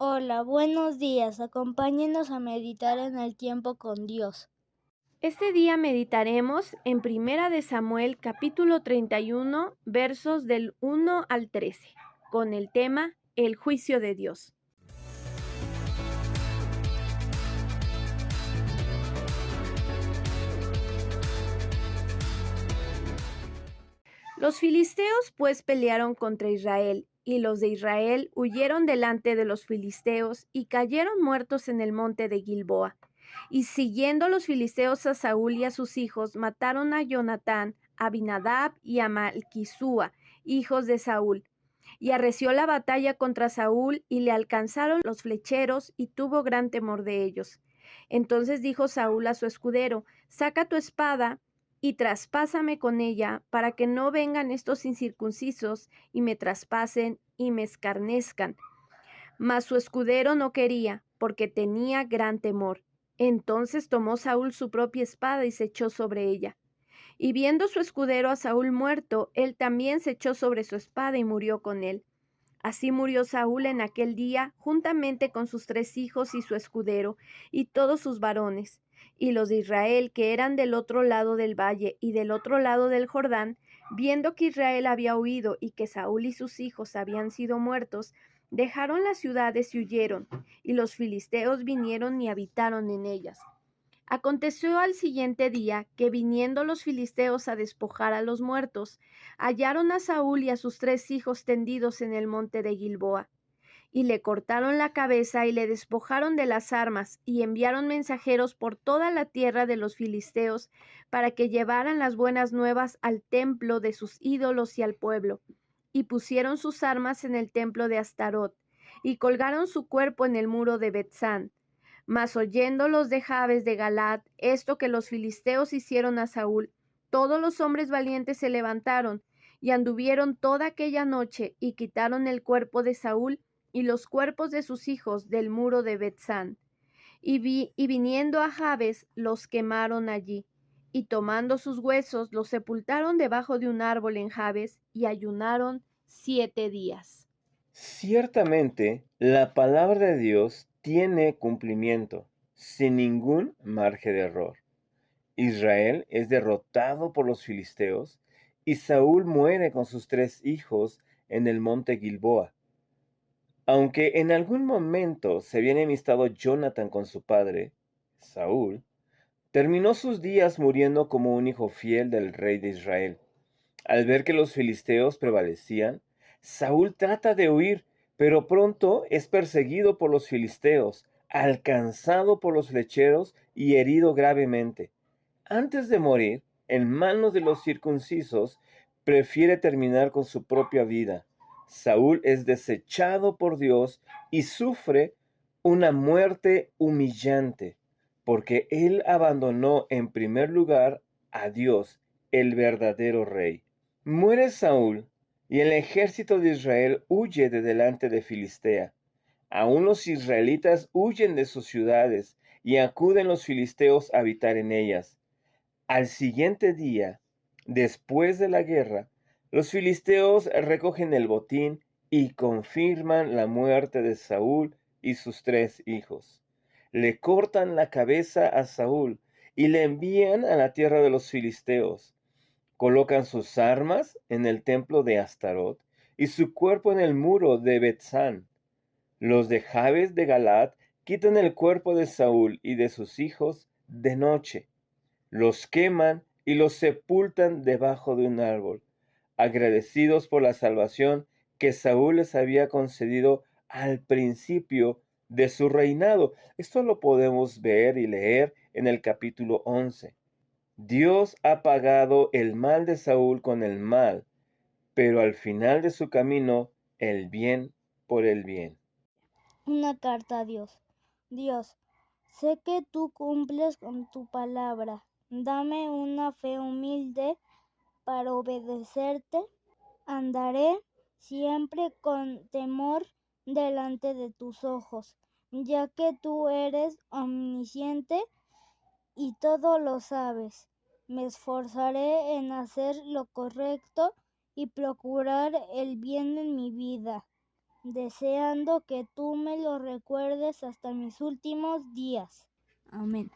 Hola, buenos días. Acompáñenos a meditar en el tiempo con Dios. Este día meditaremos en Primera de Samuel capítulo 31 versos del 1 al 13, con el tema El juicio de Dios. Los filisteos pues pelearon contra Israel, y los de Israel huyeron delante de los filisteos y cayeron muertos en el monte de Gilboa. Y siguiendo los filisteos a Saúl y a sus hijos, mataron a Jonatán, a Abinadab y a Malquisúa, hijos de Saúl. Y arreció la batalla contra Saúl, y le alcanzaron los flecheros, y tuvo gran temor de ellos. Entonces dijo Saúl a su escudero: Saca tu espada y traspásame con ella, para que no vengan estos incircuncisos y me traspasen y me escarnezcan. Mas su escudero no quería, porque tenía gran temor. Entonces tomó Saúl su propia espada y se echó sobre ella. Y viendo su escudero a Saúl muerto, él también se echó sobre su espada y murió con él. Así murió Saúl en aquel día, juntamente con sus 3 hijos y su escudero, y todos sus varones. Y los de Israel, que eran del otro lado del valle y del otro lado del Jordán, viendo que Israel había huido y que Saúl y sus hijos habían sido muertos, dejaron las ciudades y huyeron, y los filisteos vinieron y habitaron en ellas. Aconteció al siguiente día que, viniendo los filisteos a despojar a los muertos, hallaron a Saúl y a sus 3 hijos tendidos en el monte de Gilboa. Y le cortaron la cabeza y le despojaron de las armas, y enviaron mensajeros por toda la tierra de los filisteos para que llevaran las buenas nuevas al templo de sus ídolos y al pueblo. Y pusieron sus armas en el templo de Astarot, y colgaron su cuerpo en el muro de Betzán. Mas oyendo los de Jabes de Galaad esto que los filisteos hicieron a Saúl, todos los hombres valientes se levantaron y anduvieron toda aquella noche y quitaron el cuerpo de Saúl y los cuerpos de sus hijos del muro de Betzán. Y viniendo a Jabes, los quemaron allí. Y tomando sus huesos, los sepultaron debajo de un árbol en Jabes, y ayunaron 7 días. Ciertamente, la palabra de Dios tiene cumplimiento, sin ningún margen de error. Israel es derrotado por los filisteos y Saúl muere con sus 3 hijos en el monte Gilboa. Aunque en algún momento se había enemistado Jonatán con su padre, Saúl, terminó sus días muriendo como un hijo fiel del rey de Israel. Al ver que los filisteos prevalecían, Saúl trata de huir, pero pronto es perseguido por los filisteos, alcanzado por los flecheros y herido gravemente. Antes de morir, en manos de los circuncisos, prefiere terminar con su propia vida. Saúl es desechado por Dios y sufre una muerte humillante, porque él abandonó en primer lugar a Dios, el verdadero rey. Muere Saúl y el ejército de Israel huye de delante de Filistea. Aún los israelitas huyen de sus ciudades y acuden los filisteos a habitar en ellas. Al siguiente día, después de la guerra, los filisteos recogen el botín y confirman la muerte de Saúl y sus 3 hijos. Le cortan la cabeza a Saúl y le envían a la tierra de los filisteos. Colocan sus armas en el templo de Astarot y su cuerpo en el muro de Betzán. Los de Jabes de Galaad quitan el cuerpo de Saúl y de sus hijos de noche, los queman y los sepultan debajo de un árbol, agradecidos por la salvación que Saúl les había concedido al principio de su reinado. Esto lo podemos ver y leer en el capítulo 11. Dios ha pagado el mal de Saúl con el mal, pero al final de su camino, el bien por el bien. Una carta a Dios. Dios, sé que tú cumples con tu palabra. Dame una fe humilde para obedecerte. Andaré siempre con temor delante de tus ojos, ya que tú eres omnisciente y todo lo sabes. Me esforzaré en hacer lo correcto y procurar el bien en mi vida. deseando que tú me lo recuerdes hasta mis últimos días. Amén.